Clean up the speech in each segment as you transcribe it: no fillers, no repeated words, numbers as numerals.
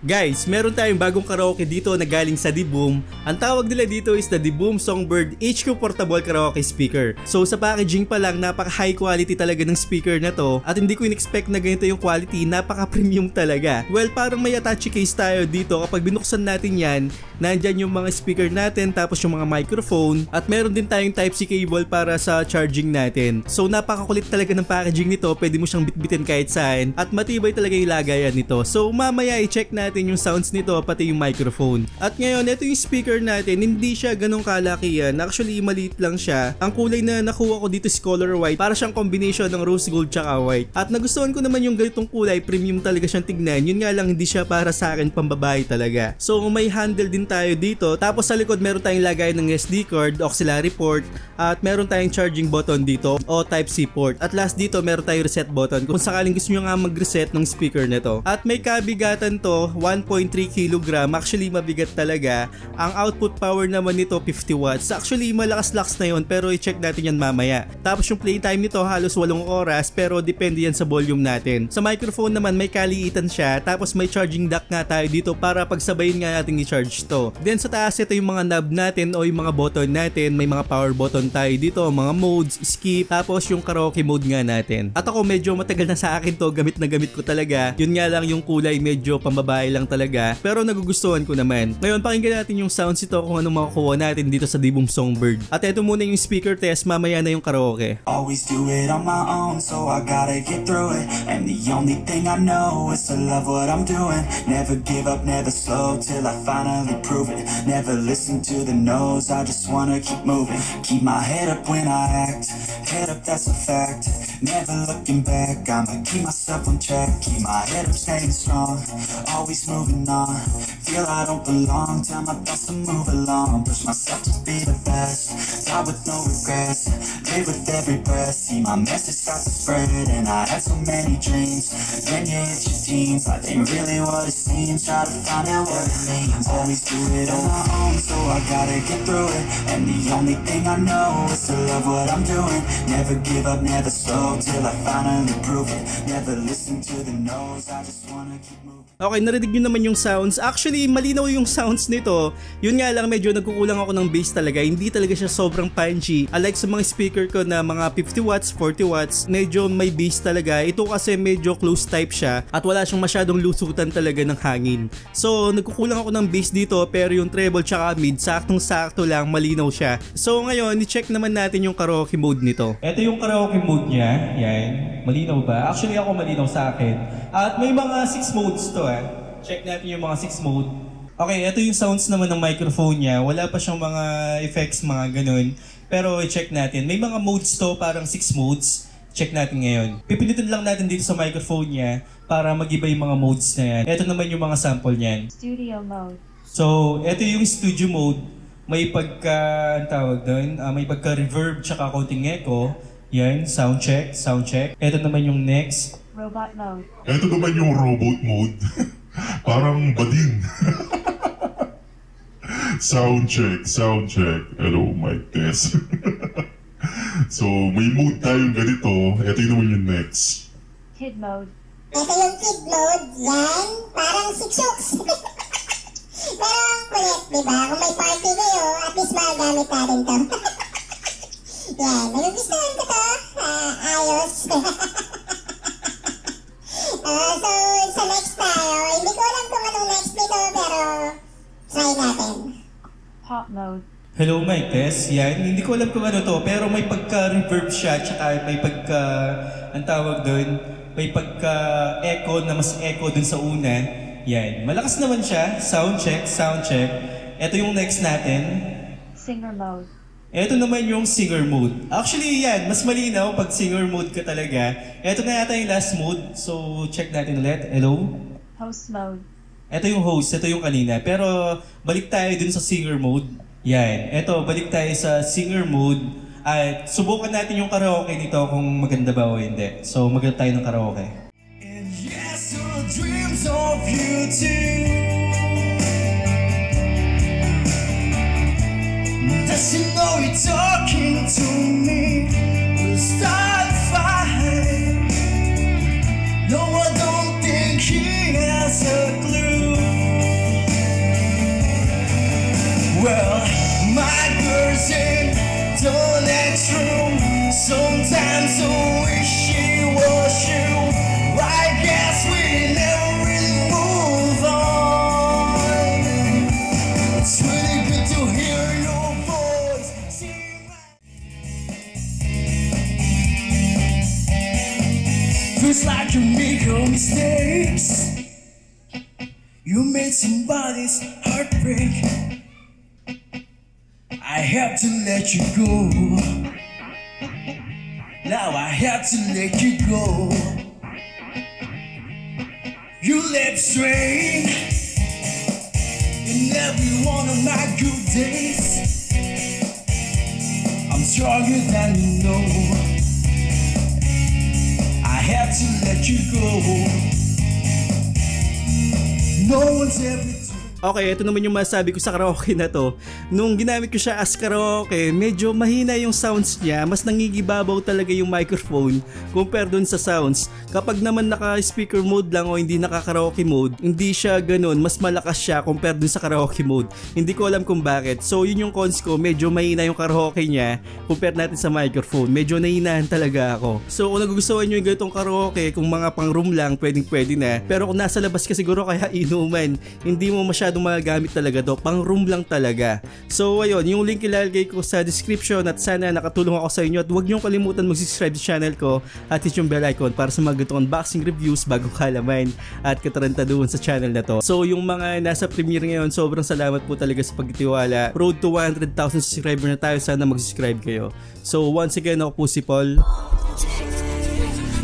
Guys, meron tayong bagong karaoke dito na galing sa Diboom. Ang tawag nila dito is the Diboom Songbird HQ Portable Karaoke Speaker. So sa packaging pa lang, napaka high quality talaga ng speaker na to. At hindi ko in-expect na ganito yung quality, napaka premium talaga. Well, parang may attache case tayo dito. Kapag binuksan natin yan, nandyan yung mga speaker natin, tapos yung mga microphone. At meron din tayong Type-C cable para sa charging natin. So napakakulit talaga ng packaging nito, pwede mo siyang bitbitin kahit saan. At matibay talaga yung lagayan nito. So mamaya i-check natin yung sounds nito pati yung microphone. At ngayon, ito yung speaker natin, hindi siya ganong kalakihan. Actually, maliit lang siya. Ang kulay na nakuha ko dito is color white, para siyang combination ng rose gold tsaka white. At nagustuhan ko naman yung ganitong kulay, premium talaga siyang tignan. Yun nga lang, hindi siya para sa akin pambabae talaga. So may handle din tayo dito. Tapos sa likod meron tayong lagay ng SD card, auxiliary port, at meron tayong charging button dito o Type-C port. At last dito meron tayong reset button kung sakaling gusto nyo nga mag-reset ng speaker nito. At may kabigatan to, 1.3 kg. Actually mabigat talaga. Ang output power naman nito 50 watts. Actually malakas-lakas na yun, pero i-check natin yan mamaya. Tapos yung playtime nito halos 8 oras, pero depende yan sa volume natin. Sa microphone naman may kaliitan siya, tapos may charging dock nga tayo dito para pagsabayin nga natin i-charge to. Then sa taas ito yung mga knob natin o yung mga button natin. May mga power button tayo dito, mga modes, skip, tapos yung karaoke mode nga natin. At ako medyo matagal na sa akin to, gamit na gamit ko talaga. Yun nga lang yung kulay medyo pambabae lang talaga, pero nagugustuhan ko naman. Ngayon pakinggan natin yung sounds ito kung anong makukuha natin dito sa Diboom Songbird. At ito muna yung speaker test, mamaya na yung karaoke. Always do it on my own, so I gotta get through it. And the only thing I know is to love what I'm doing. Never give up, never slow, till I finally prove it. Never listen to the no's, I just wanna keep moving. Keep my head up when I act, head up that's a fact. Never looking back, I'ma keep myself on track. Keep my head up staying strong, always moving on. Feel I don't belong, tell my thoughts to move along. Push myself to be the best, die with no regrets. Live with every breath, see my message start to spread. And I had so many dreams, then you hit your teens. Life ain't really what it seems, try to find out what it means. Always do it on my own, so I gotta get through it. And the only thing I know is to love what I'm doing. Never give up, never slow, till I finally prove it. Never listen to the no's, I just wanna keep moving. Okay, narinig nyo naman yung sounds. Actually, malinaw yung sounds nito. Yun nga lang, medyo nagkukulang ako ng bass talaga. Hindi talaga siya sobrang punchy. Unlike sa mga speaker ko na mga 50 watts, 40 watts, medyo may bass talaga. Ito kasi medyo close type siya at wala siyang masyadong lusutan talaga ng hangin. So, nagkukulang ako ng bass dito, pero yung treble tsaka mid, saktong-sakto lang, malinaw siya. So, ngayon, i-check naman natin yung karaoke mode nito. Ito yung karaoke mode niya. Yan. Malinaw ba? Actually, ako malinaw sa akin. At may mga 6 modes to. Check natin yung mga 6 mode. Okay, ito yung sounds naman ng microphone niya. Wala pa siyang mga effects, mga ganun. Pero i-check natin. May mga modes to, parang 6 modes. Check natin ngayon. Pipilitin lang natin dito sa microphone niya para mag-iba yung mga modes na yan. Ito naman yung mga sample niyan. Studio mode. So, ito yung studio mode. May pagka, ang tawag doon, may pagka-reverb tsaka konting echo. Yan, sound check, sound check. Ito naman yung next. Robot mode. Ito naman yung robot mode. Parang bading. Sound check, sound check. Hello, mic test. So, may mode tayong ganito. Ito naman yung next. Kid mode. Ito yung kid mode. Yan, parang si Chooks. Pero ang kulit, diba? Kung may party kayo, at least magagamit natin to. Yan, nagugustuhan ko to. Ayos. So, sa next tayo, hindi ko alam kung anong next nito, pero try natin. Pop mode. Hello, mic test. Yan, hindi ko alam kung ano to, pero may pagka-reverb siya, tsaka may pagka, ang tawag doon, may pagka-echo na mas echo dun sa una. Yan, malakas naman siya. Sound check, sound check. Ito yung next natin. Singer mode. Ito naman yung singer mode. Actually, yan, mas malinaw pag singer mode ka talaga. Ito na yata yung last mode. So, check natin ulit. Hello? Host mode. Ito yung host, ito yung kanina. Pero, balik tayo dun sa singer mode. Yan. Ito, balik tayo sa singer mode. At subukan natin yung karaoke nito kung maganda ba o hindi. So, maganda tayo ng karaoke. And yes, all dreams of you too. Does she know you're talking to me? We'll start a fight. No, I don't think he has a clue. You made somebody's heart break. I have to let you go. Now I have to let you go. You left straight in every one of my good days. I'm stronger than you know. I have to let you go. No one's ever. Okay, ito naman yung masabi ko sa karaoke na to. Nung ginamit ko siya as karaoke, medyo mahina yung sounds niya. Mas nangigibabaw talaga yung microphone compare dun sa sounds. Kapag naman naka-speaker mode lang o hindi naka-karaoke mode, hindi siya ganun. Mas malakas siya compare dun sa karaoke mode. Hindi ko alam kung bakit. So yun yung cons ko. Medyo mahina yung karaoke niya compare natin sa microphone. Medyo nahinahan talaga ako. So kung nagugustuhan nyo yung ganitong karaoke, kung mga pang room lang, pwede na. Pero kung nasa labas ka siguro kaya inuman, hindi mo masyadong magagamit talaga to, pang room lang talaga. So ayun, yung link ilalagay ko sa description at sana nakatulong ako sa inyo at huwag nyo kalimutan mag-subscribe sa channel ko at hit yung bell icon para sa mga ganitong unboxing reviews, bagong kalaman at katarantaduhan sa channel na to. So yung mga nasa premiere ngayon, sobrang salamat po talaga sa pagtitiwala. Road to 100,000 subscriber na tayo, sana mag-subscribe kayo. So once again, ako po si Paul.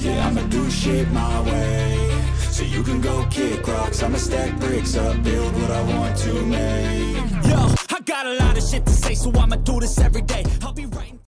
Yeah, I'ma do shit my way. So you can go kick rocks, I'ma stack bricks up, build what I want to make. Yo, I got a lot of shit to say, so I'ma do this every day. I'll be